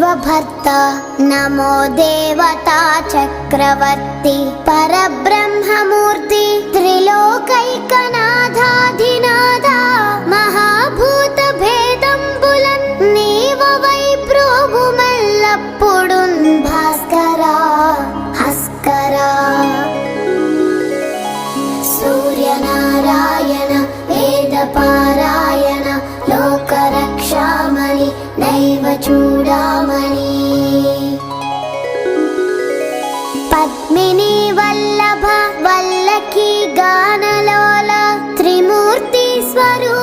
विश्वभर्ता नमो देवता चक्रवर्ती परब्रह्ममूर्ति त्रिलोकैकनाथाधिनाथा महाभूत भेदंबुलन నీవవై ప్రోభుమెల్లప్పుడున్ భాస్కరా హస్కరా సూర్యనారాయణ వేదపారాయణ లోకరక్షామణి నైవ చూడామణి పద్మిని వల్లభ వల్లకి గానలోల త్రిమూర్తి స్వరూప